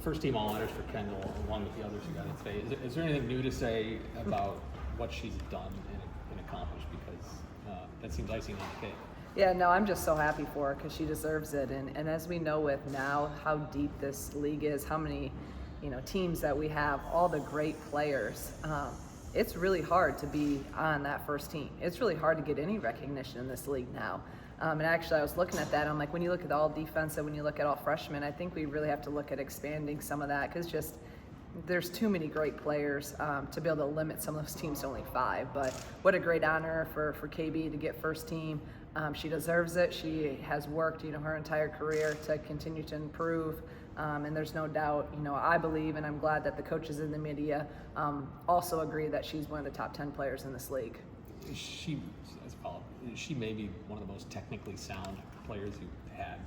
first team All-Honors for Kendall, along with the others who got it today. Is there anything new to say about what she's done and accomplished? Because that seems icing on the cake. Yeah, no, I'm just so happy for her because she deserves it. And as we know with now how deep this league is, how many teams that we have, all the great players, it's really hard to be on that first team. It's really hard to get any recognition in this league now. And actually, I was looking at that. I'm like, when you look at all defensive, when you look at all freshmen, I think we really have to look at expanding some of that because just there's too many great players to be able to limit some of those teams to only 5. But what a great honor for KB to get first team. She deserves it. She has worked, her entire career to continue to improve. And there's no doubt, I believe, and I'm glad that the coaches in the media also agree that she's one of the top 10 players in this league. She may be one of the most technically sound players you've had.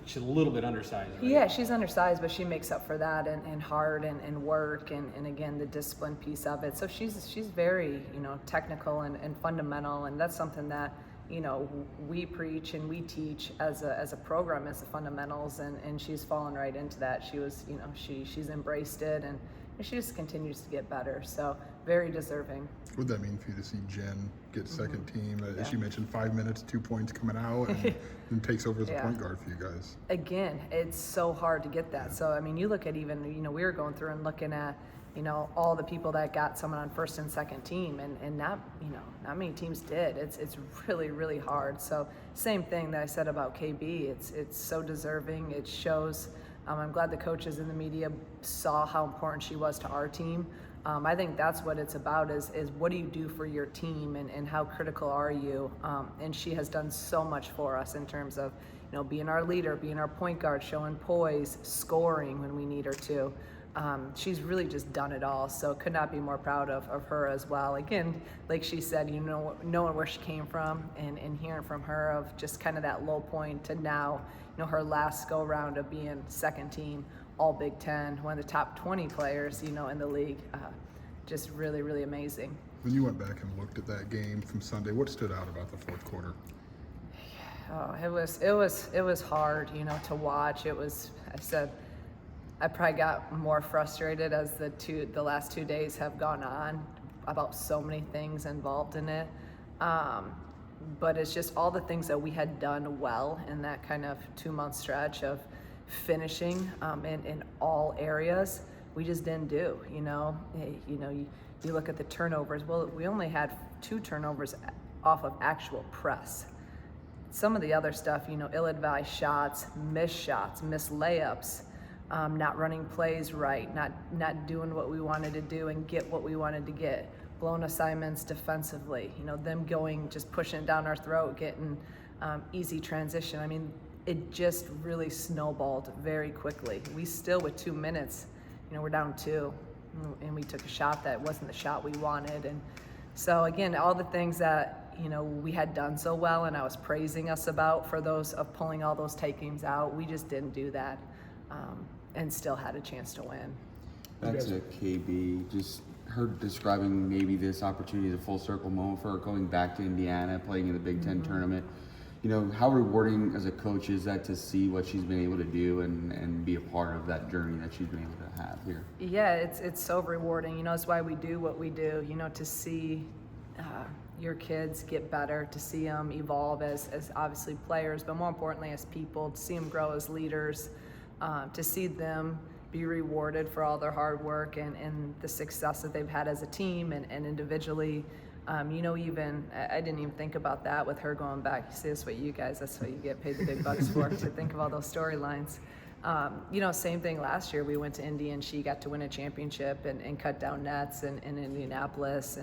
She's a little bit undersized, right? Yeah, she's undersized, but she makes up for that and hard and work and again the discipline piece of it. So she's very technical and fundamental, and that's something that we preach and we teach as a program as the fundamentals, and she's fallen right into that. She was she's embraced it and she just continues to get better. So very deserving. What would that mean for you to see Jen get second team? As you mentioned, 5 minutes, 2 points coming out, and takes over as a point guard for you guys. Again, it's so hard to get that. Yeah. So I mean, you look at even we were going through and looking at all the people that got someone on first and second team, and not many teams did. It's really, really hard. So same thing that I said about KB. It's so deserving. It shows. I'm glad the coaches in the media saw how important she was to our team. I think that's what it's about is what do you do for your team and how critical are you? And she has done so much for us in terms of being our leader, being our point guard, showing poise, scoring when we need her to. She's really just done it all, so could not be more proud of her as well. Again, like she said, knowing where she came from and hearing from her of just kind of that low point to now, her last go round of being second team all Big Ten, one of the top 20 players, in the league. Just really, really amazing. When you went back and looked at that game from Sunday, what stood out about the fourth quarter? Oh, it was hard, to watch. I probably got more frustrated as the last 2 days have gone on about so many things involved in it. But it's just all the things that we had done well in that kind of 2-month stretch of finishing in all areas, we just didn't do. You look at the turnovers. Well, we only had 2 turnovers off of actual press. Some of the other stuff, ill-advised shots, missed layups. Not running plays right, not doing what we wanted to do and get what we wanted to get, blown assignments defensively, them just pushing it down our throat, getting easy transition. I mean, it just really snowballed very quickly. We still, with 2 minutes, we're down 2, and we took a shot that wasn't the shot we wanted. And so again, all the things that we had done so well and I was praising us about for those of pulling all those takings out, we just didn't do that. And still had a chance to win. Back to KB, just her describing maybe this opportunity as a full circle moment for her going back to Indiana, playing in the Big Ten tournament. How rewarding as a coach is that to see what she's been able to do and be a part of that journey that she's been able to have here? Yeah, it's so rewarding. It's why we do what we do, to see your kids get better, to see them evolve as obviously players, but more importantly as people, to see them grow as leaders. To see them be rewarded for all their hard work and the success that they've had as a team and individually. I didn't even think about that with her going back. You see, that's what you get paid the big bucks for, to think of all those storylines. Same thing last year. We went to Indy and she got to win a championship and cut down nets in Indianapolis.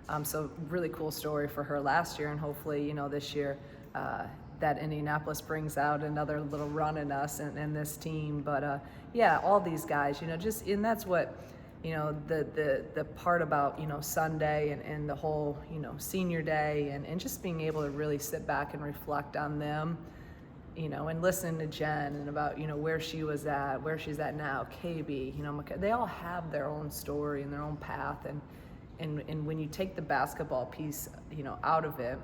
And so really cool story for her last year, and hopefully, this year, that Indianapolis brings out another little run in us and this team. But all these guys, and that's what, the part about, Sunday and the whole, senior day and just being able to really sit back and reflect on them, and listen to Jen and about, where she was at, where she's at now, KB, they all have their own story and their own path. And when you take the basketball piece, out of it,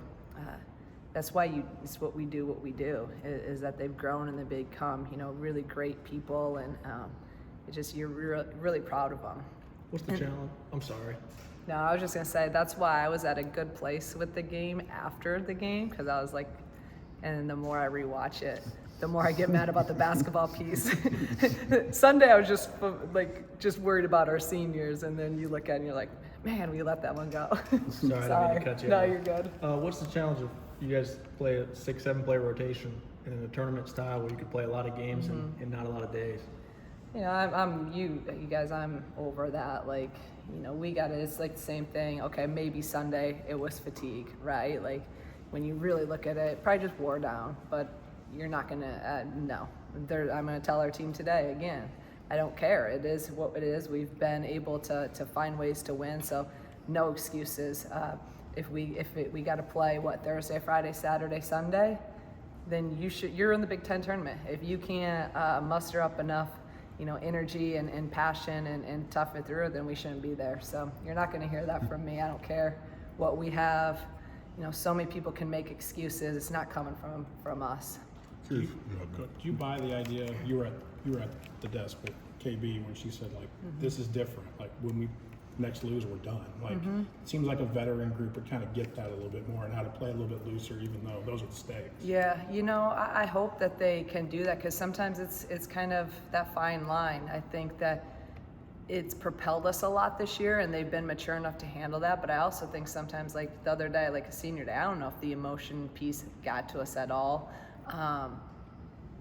that's why it's what we do, is that they've grown and they've become, really great people, and you're really proud of them. What's the challenge? I'm sorry. No, I was just gonna say that's why I was at a good place with the game after the game, because I was like, and the more I rewatch it, the more I get mad about the basketball piece. Sunday I was just worried about our seniors, and then you look at it and you're like, man, we let that one go. Sorry, I didn't mean to cut you No, off. you're good. What's the challenge if you guys play a 6-7 player rotation in a tournament style where you could play a lot of games in not a lot of days? You guys, I'm over that. Like, we got it. It's like the same thing. Okay, maybe Sunday it was fatigue, right? Like, when you really look at it, probably just wore down. But you're not gonna. No, I'm gonna tell our team today again. I don't care. It is what it is. We've been able to find ways to win. So, no excuses. If we got to play Thursday, Friday, Saturday, Sunday, then you're in the Big Ten tournament. If you can't muster up enough, energy and passion and tough it through, then we shouldn't be there. So you're not going to hear that from me. I don't care what we have. So many people can make excuses. It's not coming from us. Do you buy the idea? You were at the desk with KB when she said, like, this is different. Like, when we next lose, we're done. Like, it seems like a veteran group would kind of get that a little bit more and how to play a little bit looser, even though those are the stakes. Yeah, I hope that they can do that, because sometimes it's kind of that fine line. I think that it's propelled us a lot this year, and they've been mature enough to handle that. But I also think sometimes, like the other day, like a senior day, I don't know if the emotion piece got to us at all.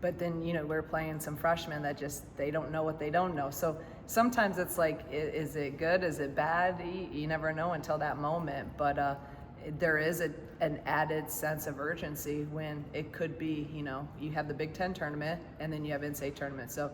But then, we're playing some freshmen that they don't know what they don't know. So sometimes it's like, is it good? Is it bad? You never know until that moment. But there is an added sense of urgency when it could be, you have the Big Ten tournament and then you have in-state tournament. So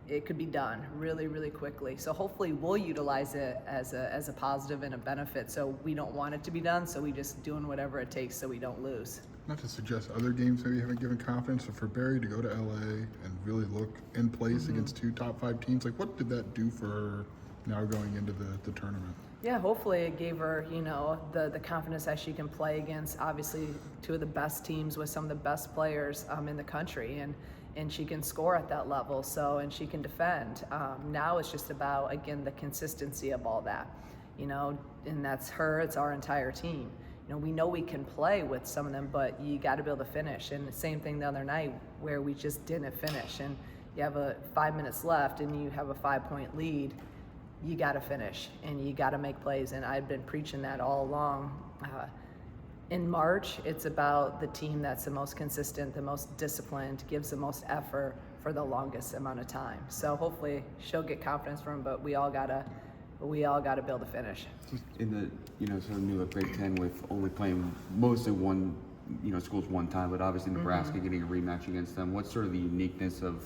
it could be done really, really quickly. So hopefully we'll utilize it as a positive and a benefit. So we don't want it to be done. So we just doing whatever it takes so we don't lose. Not to suggest other games maybe haven't given confidence, but for Barry to go to LA and really look in place against 2 top 5 teams, like what did that do for her now going into the tournament? Yeah, hopefully it gave her, the confidence that she can play against obviously 2 of the best teams with some of the best players in the country, and she can score at that level, and she can defend. Now it's just about, again, the consistency of all that, and that's her, it's our entire team. We know we can play with some of them, but you got to be able to finish. And the same thing the other night where we just didn't finish, and you have 5 minutes left and you have a 5-point lead, you got to finish and you got to make plays. And I've been preaching that all along. In March, it's about the team that's the most consistent, the most disciplined, gives the most effort for the longest amount of time. So hopefully she'll get confidence from him, but we all got to be able to finish. In the sort of new look Big Ten with only playing mostly one schools one time, but obviously Nebraska getting a rematch against them. What's sort of the uniqueness of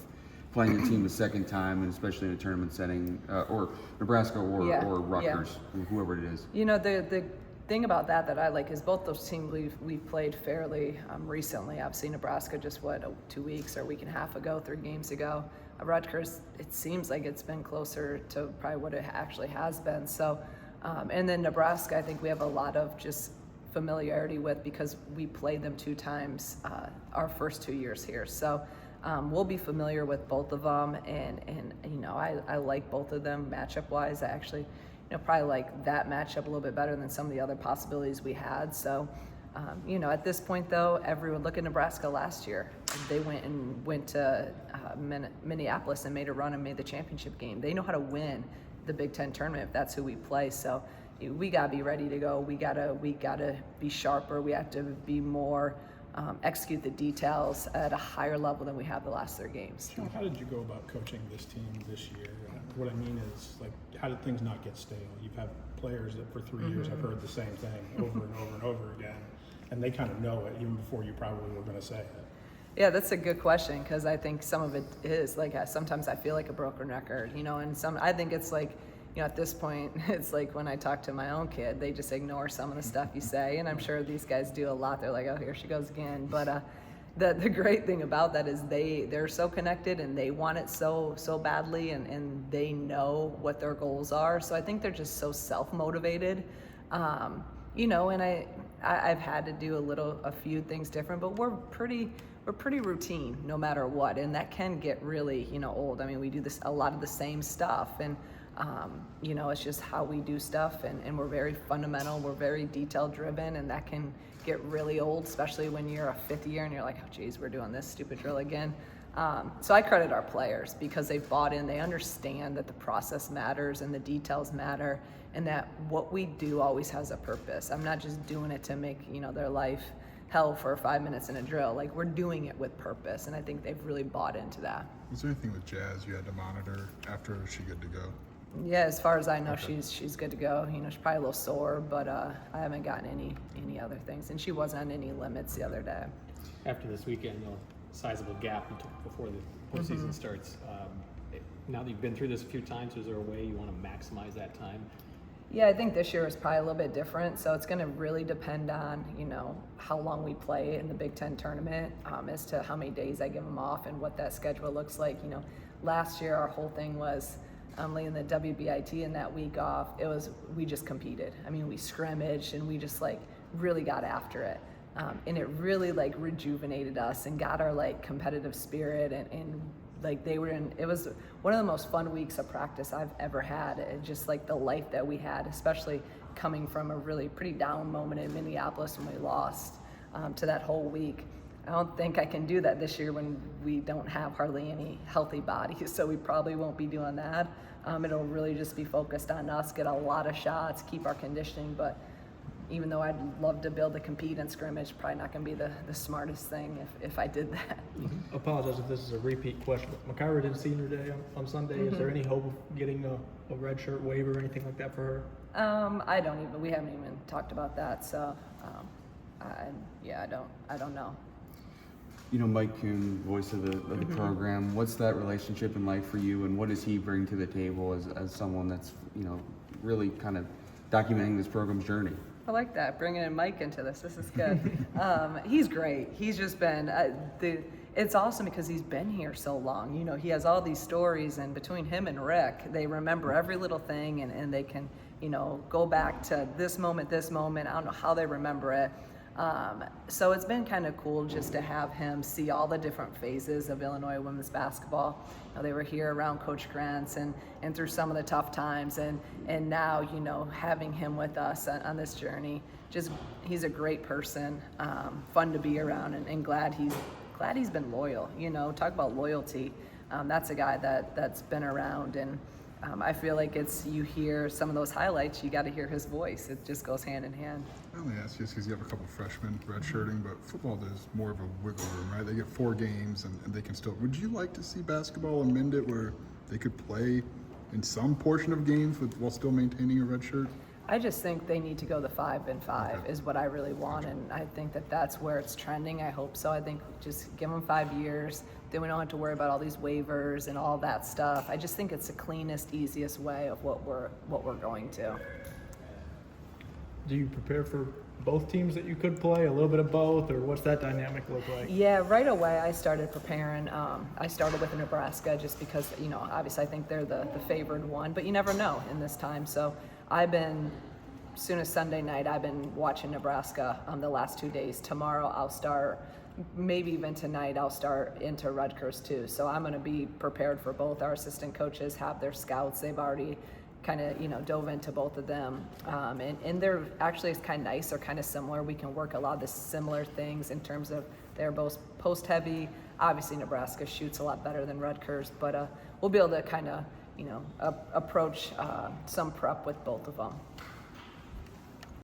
playing a team the second time, and especially in a tournament setting, or Nebraska or Rutgers, whoever it is? The thing about that I like is both those teams we've played fairly recently. I've seen Nebraska just 2 weeks or a week and a half ago, 3 games ago. Rutgers, it seems like it's been closer to probably what it actually has been. So, and then Nebraska, I think we have a lot of just familiarity with because we played them 2 times our first 2 years here. So we'll be familiar with both of them, and I like both of them matchup wise. I actually probably like that matchup a little bit better than some of the other possibilities we had. So. At this point, though, everyone look at Nebraska last year. They went to Minneapolis and made a run and made the championship game. They know how to win the Big Ten tournament if that's who we play. So we gotta be ready to go. We gotta be sharper. We have to be more execute the details at a higher level than we have the last 3 games. Shauna, how did you go about coaching this team this year? What I mean is, like, how did things not get stale? You've had players that for 3 years have heard the same thing over and over and over again. And they kind of know it even before you probably were going to say it. Yeah, that's a good question, because I think some of it is like sometimes I feel like a broken record, and I think it's like, at this point, it's like when I talk to my own kid, they just ignore some of the stuff you say, and I'm sure these guys do a lot. They're like, oh, here she goes again. But the great thing about that is they're so connected and they want it so badly, and they know what their goals are. So I think they're just so self-motivated. You know, and I've had to do a few things different, but we're pretty routine no matter what, and that can get really, you know, old. I mean, we do a lot of the same stuff, and you know, it's just how we do stuff, and we're very fundamental, we're very detail driven, and that can get really old, especially when you're a fifth year and you're like, oh geez, we're doing this stupid drill again. So I credit our players because they've bought in, they understand that the process matters and the details matter, and that what we do always has a purpose. I'm not just doing it to make, you know, their life hell for 5 minutes in a drill. Like, we're doing it with purpose, and I think they've really bought into that. Was there anything with Jazz you had to monitor after? Or is she good to go? Yeah, as far as I know, she's good to go. You know, she's probably a little sore, but I haven't gotten any other things, and she wasn't on any limits the other day. After this weekend, you know, sizable gap before the postseason starts. Now that you've been through this a few times, is there a way you want to maximize that time? Yeah, I think this year is probably a little bit different. So it's going to really depend on, you know, how long we play in the Big Ten tournament, as to how many days I give them off and what that schedule looks like. You know, last year our whole thing was laying the WBIT in that week off. We just competed. I mean, we scrimmaged and we just like really got after it. And it really like rejuvenated us and got our like competitive spirit and like it was one of the most fun weeks of practice I've ever had. It just like the life that we had, especially coming from a really pretty down moment in Minneapolis when we lost, to that whole week. I don't think I can do that this year when we don't have hardly any healthy bodies, so we probably won't be doing that. It'll really just be focused on us, get a lot of shots, keep our conditioning, but even though I'd love to be able to compete and scrimmage, probably not going to be the smartest thing if I did that. I apologize if this is a repeat question, but Makira did senior day on Sunday. Is there any hope of getting a red shirt waiver or anything like that for her? We haven't even talked about that, so I don't know. You know, Mike Kuhn, voice of the program, what's that relationship been like for you, and what does he bring to the table as someone that's, you know, really kind of documenting this program's journey? I like that, bringing in Mike into this. This is good. He's great. He's just been, it's awesome because he's been here so long. You know, he has all these stories, and between him and Rick, they remember every little thing, and they can, you know, go back to this moment. I don't know how they remember it. So it's been kind of cool just to have him see all the different phases of Illinois women's basketball. You know, they were here around Coach Grantz and through some of the tough times, and now, you know, having him with us on this journey, just he's a great person, fun to be around, and glad he's been loyal. You know, talk about loyalty. That's a guy that's been around, and I feel like you hear some of those highlights, you got to hear his voice. It just goes hand in hand. I only ask you because you have a couple freshmen redshirting, but football is more of a wiggle room, right? They get 4 games and they can still. Would you like to see basketball amend it where they could play in some portion of games while still maintaining a red shirt? I just think they need to go the 5-5 is what I really want, and I think that's where it's trending. I hope so. I think just give them 5 years, then we don't have to worry about all these waivers and all that stuff. I just think it's the cleanest, easiest way of what we're going to. Do you prepare for both teams that you could play, a little bit of both, or what's that dynamic look like? Yeah, right away I started preparing. I started with Nebraska just because, you know, obviously I think they're the favored one, but you never know in this time. So as soon as Sunday night, I've been watching Nebraska the last 2 days. Tomorrow I'll start, maybe even tonight I'll start into Rutgers too. So I'm going to be prepared for both. Our assistant coaches have their scouts. They've already kind of, you know, dove into both of them. And they're actually, it's kind of nice. They're kind of similar. We can work a lot of the similar things in terms of they're both post heavy. Obviously Nebraska shoots a lot better than Rutgers, but we'll be able to kind of, you know, approach some prep with both of them.